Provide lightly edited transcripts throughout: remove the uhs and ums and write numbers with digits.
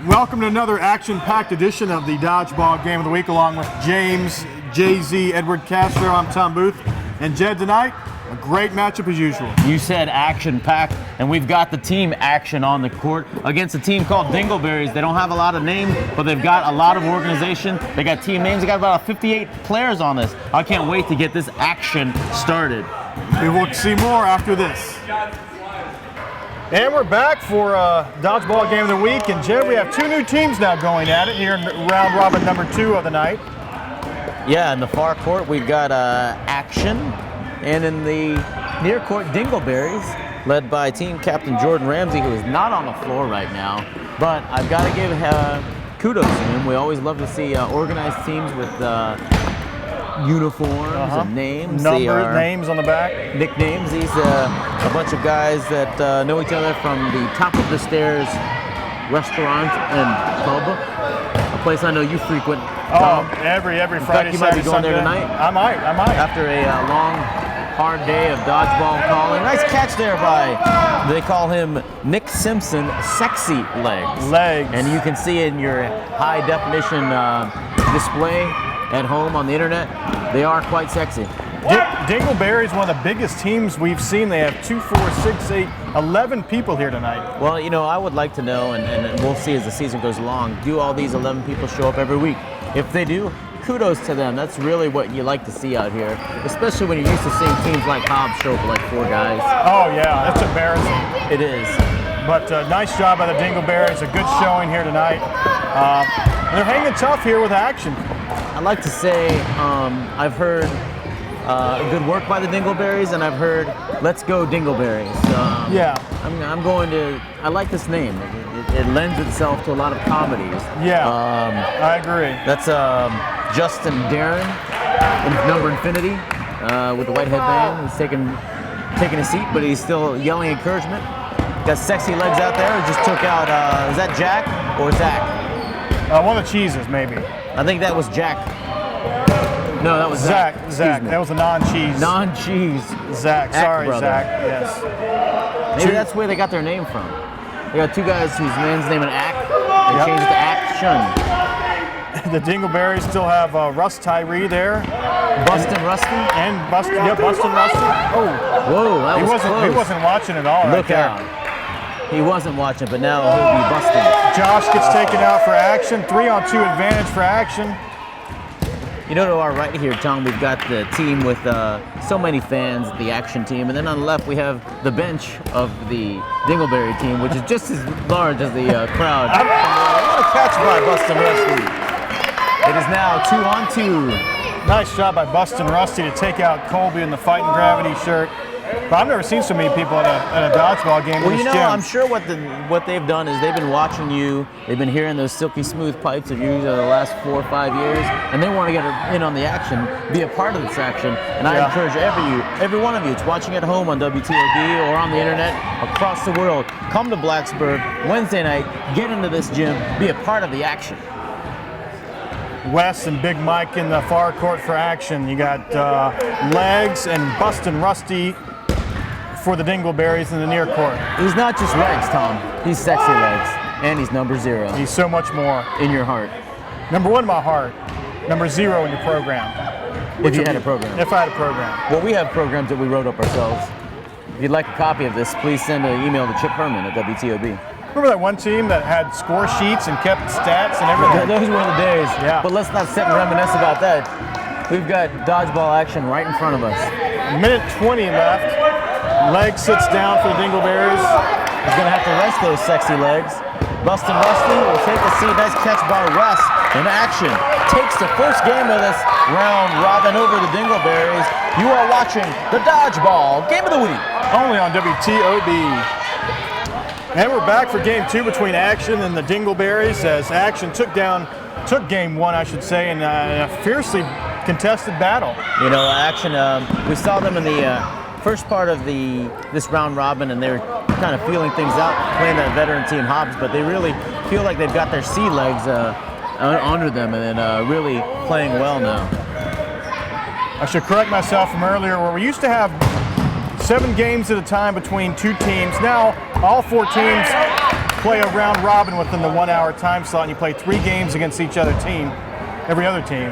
Welcome to another action-packed edition of the Dodgeball Game of the Week, along with James, Jay-Z, Edward Castro. I'm Tom Booth. And Jed, tonight, a great matchup as usual. You said action-packed, and we've got the team action on the court against a team called Dingleberries. They don't have a lot of names, but they've got a lot of organization. They got team names. They got about 58 players on this. I can't wait to get this action started. We will see more after this. And we're back for Dodgeball Game of the Week. And Jed, we have two new teams now going at it here in round robin number 2 of the night. Yeah, in the far court, we've got action. And in the near court, Dingleberries, led by team captain Jordan Ramsey, who is not on the floor right now. But I've got to give kudos to him. We always love to see organized teams with uniforms and names. Numbers, names on the back. Nicknames. These a bunch of guys that know each other from the top of the stairs restaurant and pub. A place I know you frequent. Tom. Every Friday, you might Saturday, be going Sunday. there tonight. I might. After a long, hard day of dodgeball calling. Nice catch there by, they call him Nick Simpson, Sexy Legs. And you can see in your high definition display at home on the internet, they are quite sexy. Dingleberries, one of the biggest teams we've seen. They have 2, 4, 6, 8, 11 people here tonight. Well, you know, I would like to know, and we'll see as the season goes along, do all these 11 people show up every week? If they do, kudos to them. That's really what you like to see out here, especially when you're used to seeing teams like Hobbs show up with like 4 guys. Oh yeah, that's embarrassing. It is. But nice job by the Dingleberries. A good showing here tonight. They're hanging tough here with action. I'd like to say I've heard good work by the Dingleberries, and I've heard "Let's go Dingleberries." Yeah. I'm going to. I like this name. It lends itself to a lot of comedies. Yeah. I agree. That's Justin Darren, in number Infinity, with the white headband. He's taking a seat, but he's still yelling encouragement. Got Sexy Legs out there. He just took out. Is that Jack or Zach? One of the cheeses, maybe. I think that was Jack. No, that was Zach. Zach. That was a non-cheese. Non-cheese. Zach. Sorry, brother. Zach. Yes. Maybe that's where they got their name from. They got 2 guys whose man's name is Ack. They changed it to Action. The Dingleberries still have Russ Tyree there. Bustin' Rusty? And Bustin' Rusty. Oh. Whoa, that was close. He wasn't watching at all. Look out. He wasn't watching, but now he'll be busting. Josh gets taken out for action. 3-on-2 advantage for action. You know, to our right here, Tom, we've got the team with so many fans, the action team, and then on the left we have the bench of the Dingleberry team, which is just as large as the crowd. What a catch by Bustin' Rusty. It is now 2-on-2. Nice job by Bustin' Rusty to take out Colby in the Fighting Gravity shirt. But I've never seen so many people at a dodgeball game. Well, you know, gym. I'm sure what they've done is they've been watching you. They've been hearing those silky smooth pipes of you the last 4 or 5 years, and they want to get in on the action, be a part of this action. And I encourage every one of you, it's watching at home on WTOB or on the internet across the world, come to Blacksburg Wednesday night, get into this gym, be a part of the action. Wes and Big Mike in the far court for action. You got Legs and Bustin' Rusty for the Dingleberries in the near court. He's not just legs, Tom. He's Sexy Legs, and he's number 0. He's so much more. In your heart. Number 1 in my heart. Number 0 in your program. If you had a program. If I had a program. Well, we have programs that we wrote up ourselves. If you'd like a copy of this, please send an email to Chip Herman at WTOB. Remember that one team that had score sheets and kept stats and everything? Those were the days. Yeah. But let's not sit and reminisce about that. We've got dodgeball action right in front of us. Minute 20 left. Legs sits down for the Dingleberries. He's going to have to rest those sexy legs. Bustin' Rusty will take a seat. Nice catch by Wes in action. Takes the first game of this round robin over the Dingleberries. You are watching the Dodgeball Game of the Week. Only on WTOB. And we're back for game 2 between Action and the Dingleberries, as Action took game 1, I should say, in a fiercely contested battle. You know, Action, we saw them in the first part of this round robin, and they're kind of feeling things out, playing that veteran team Hobbs, but they really feel like they've got their sea legs under them, and then really playing well now. I should correct myself from earlier, where we used to have 7 games at a time between 2 teams. Now all 4 teams play a round robin within the 1 hour time slot, and you play 3 games against each other team, every other team.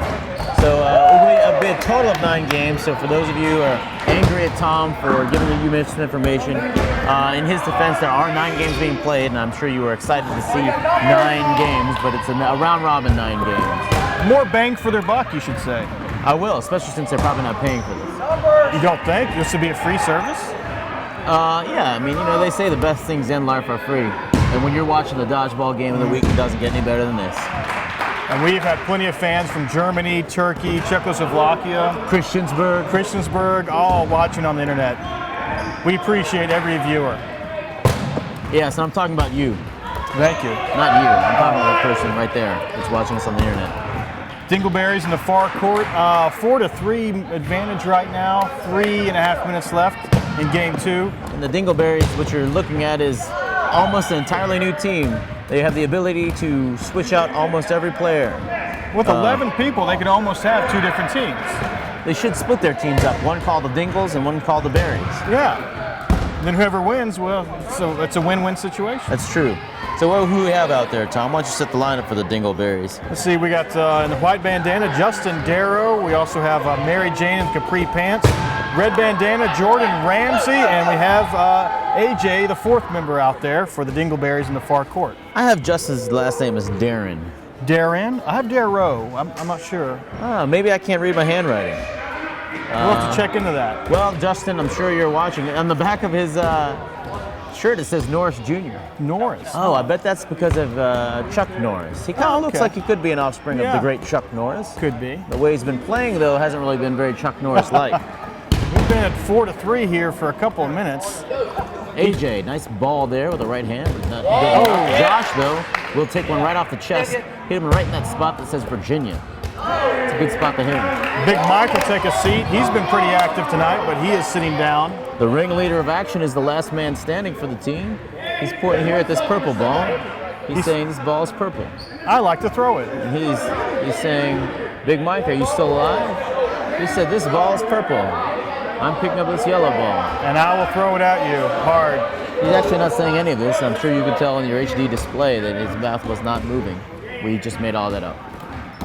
So it'll be a total of 9 games. So for those of you who are angry at Tom for giving you misinformation, in his defense, there are 9 games being played, and I'm sure you were excited to see 9 games, but it's a round robin 9 games. More bang for their buck, you should say. I will, especially since they're probably not paying for this. You don't think? This would be a free service? Yeah, I mean, they say the best things in life are free. And when you're watching the dodgeball game of the week, it doesn't get any better than this. And we've had plenty of fans from Germany, Turkey, Czechoslovakia, Christiansburg, all watching on the internet. We appreciate every viewer. Yes, and I'm talking about you. Thank you. Not you. I'm talking about the person right there that's watching us on the internet. Dingleberries in the far court, 4-3 advantage right now. 3.5 minutes left in game 2. And the Dingleberries, what you're looking at is almost an entirely new team. They have the ability to switch out almost every player. With 11 people, they could almost have 2 different teams. They should split their teams up. One called the Dingles and one called the Berries. Yeah. And then whoever wins, well, so it's a win-win situation. That's true. So who do we have out there, Tom? Why don't you set the lineup for the Dingleberries? Let's see, we got in the white bandana, Justin Darrow. We also have Mary Jane in capri pants. Red bandana, Jordan Ramsey. And we have AJ, the 4th member out there for the Dingleberries in the far court. I have Justin's last name as Darren. Darren? I have Darrow. I'm not sure. Maybe I can't read my handwriting. We'll have to check into that. Well, Justin, I'm sure you're watching. On the back of his shirt, it says Norris Jr. Norris? Oh, I bet that's because of Chuck Norris. He kind of looks like he could be an offspring of the great Chuck Norris. Could be. The way he's been playing, though, hasn't really been very Chuck Norris-like. We've been at 4-3 here for a couple of minutes. AJ, nice ball there with the right hand. Josh, though, will take one right off the chest, hit him right in that spot that says Virginia. It's a good spot to hit him. Big Mike will take a seat. He's been pretty active tonight, but he is sitting down. The ringleader of action is the last man standing for the team. He's pointing here at this purple ball. He's saying this ball is purple. I like to throw it. And he's saying, Big Mike, are you still alive? He said, this ball is purple. I'm picking up this yellow ball. And I will throw it at you hard. He's actually not saying any of this. I'm sure you could tell on your HD display that his mouth was not moving. We just made all that up.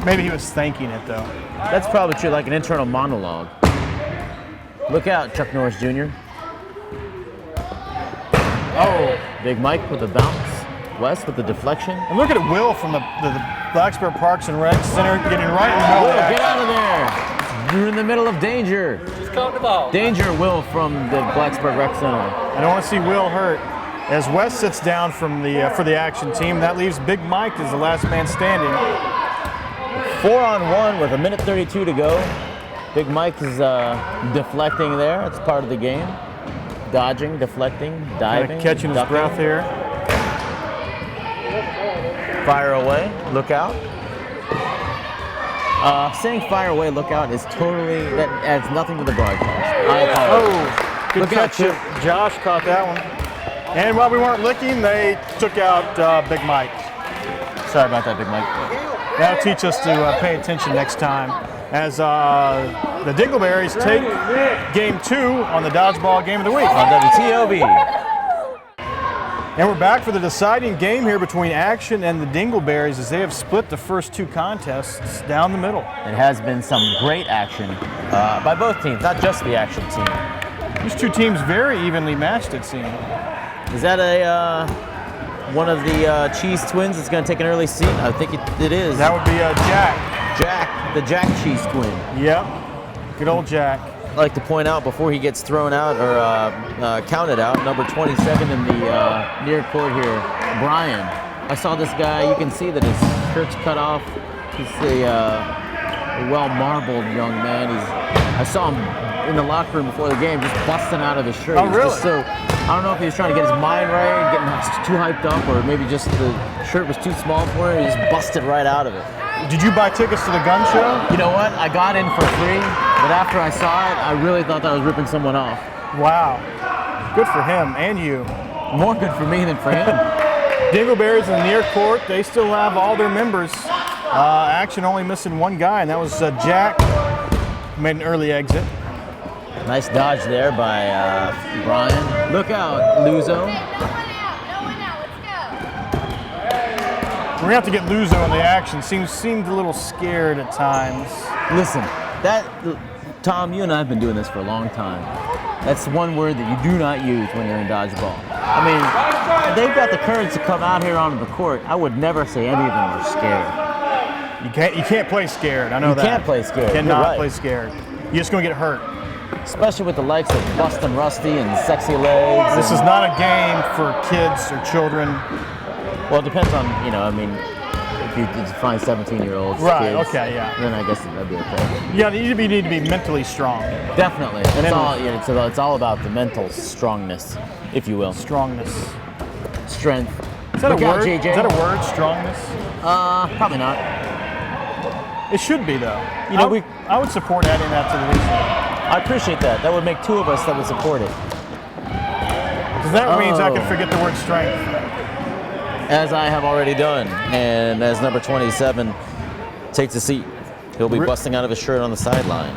Maybe he was thanking it, though. That's probably true, like an internal monologue. Look out, Chuck Norris Jr. Oh. Big Mike with the bounce. West with the deflection. And look at Will from the Blacksburg Parks and Rec Center getting right in the middle. Will, get out of there. You're in the middle of danger. Just count the ball. Danger, Will, from the Blacksburg Rec Center. I don't want to see Will hurt. As West sits down from for the action team, that leaves Big Mike as the last man standing. 4-on-1 with 1:32 to go. Big Mike is deflecting there. It's part of the game. Dodging, deflecting, diving. Catching his breath here. Fire away, look out. Saying fire away, look out is totally, that adds nothing to the broadcast. I apologize. Good catch. Josh caught that one. And while we weren't looking, they took out Big Mike. Sorry about that, Big Mike. That'll teach us to pay attention next time. As the Dingleberries take game 2 on the dodgeball game of the week. On WTOB. And we're back for the deciding game here between Action and the Dingleberries as they have split the first 2 contests down the middle. It has been some great action by both teams, not just the Action team. These 2 teams very evenly matched, it seems. Is that one of the Cheese twins that's going to take an early seat? I think it is. That would be Jack. Jack, the Jack Cheese twin. Yep, good old Jack. I'd like to point out before he gets thrown out or counted out, number 27 in the near court here, Brian. I saw this guy. You can see that his shirt's cut off. He's a well-marbled young man. I saw him in the locker room before the game, just busting out of his shirt. Oh, really? So I don't know if he was trying to get his mind right, getting too hyped up, or maybe just the shirt was too small for him. He just busted right out of it. Did you buy tickets to the gun show? You know what? I got in for free, but after I saw it, I really thought that I was ripping someone off. Wow. Good for him and you. More good for me than for him. Dingleberries in the near court, they still have all their members. Action only missing one guy, and that was Jack, who made an early exit. Nice dodge there by Brian. Look out, Luzo. We're gonna have to get Luzo in the action. Seemed a little scared at times. Listen, Tom, you and I have been doing this for a long time. That's one word that you do not use when you're in dodgeball. I mean, they've got the courage to come out here onto the court. I would never say any of them are scared. You can't play scared. I know that. You can't play scared. Cannot You're right. play scared. You're just gonna get hurt. Especially with the likes of Bustin' Rusty and Sexy Legs. This is not a game for kids or children. Well, it depends on, I mean, if you define 17-year-olds, Right, kids, okay, yeah. then I guess that'd be okay. Yeah, you need to be mentally strong. Definitely. It's all about the mental strongness, if you will. Strongness. Strength. Is that a word? JJ. Is that a word, strongness? Probably not. It should be, though. I would support adding that to the list. I appreciate that. That would make two of us that would support it. Because that means I can forget the word strength. As I have already done. And as number 27 takes a seat, he'll be busting out of his shirt on the sideline.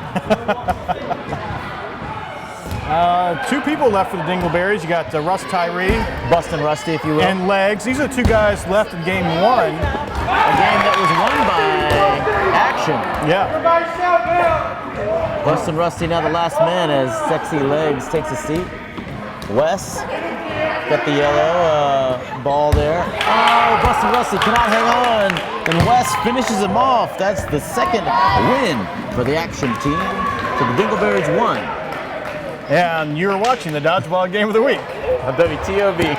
2 people left for the Dingleberries. You got Russ Tyree. Bustin' Rusty, if you will. And Legs. These are the 2 guys left in game 1. A game that was won by Action. Yeah. Bustin' Rusty now the last man as Sexy Legs takes a seat. Wes got the yellow ball there. Oh, Bustin' Rusty cannot hang on. And Wes finishes him off. That's the second win for the Action team. So the Dingleberries won. And you're watching the Dodgeball Game of the Week on WTOB.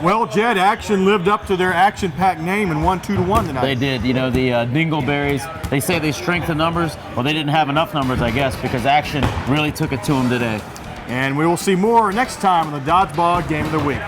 Well, Jed, Action lived up to their action-packed name and won 2-1 tonight. They did. The Dingleberries, they say they strengthened numbers. Well, they didn't have enough numbers, I guess, because Action really took it to them today. And we will see more next time on the Dodgeball Game of the Week.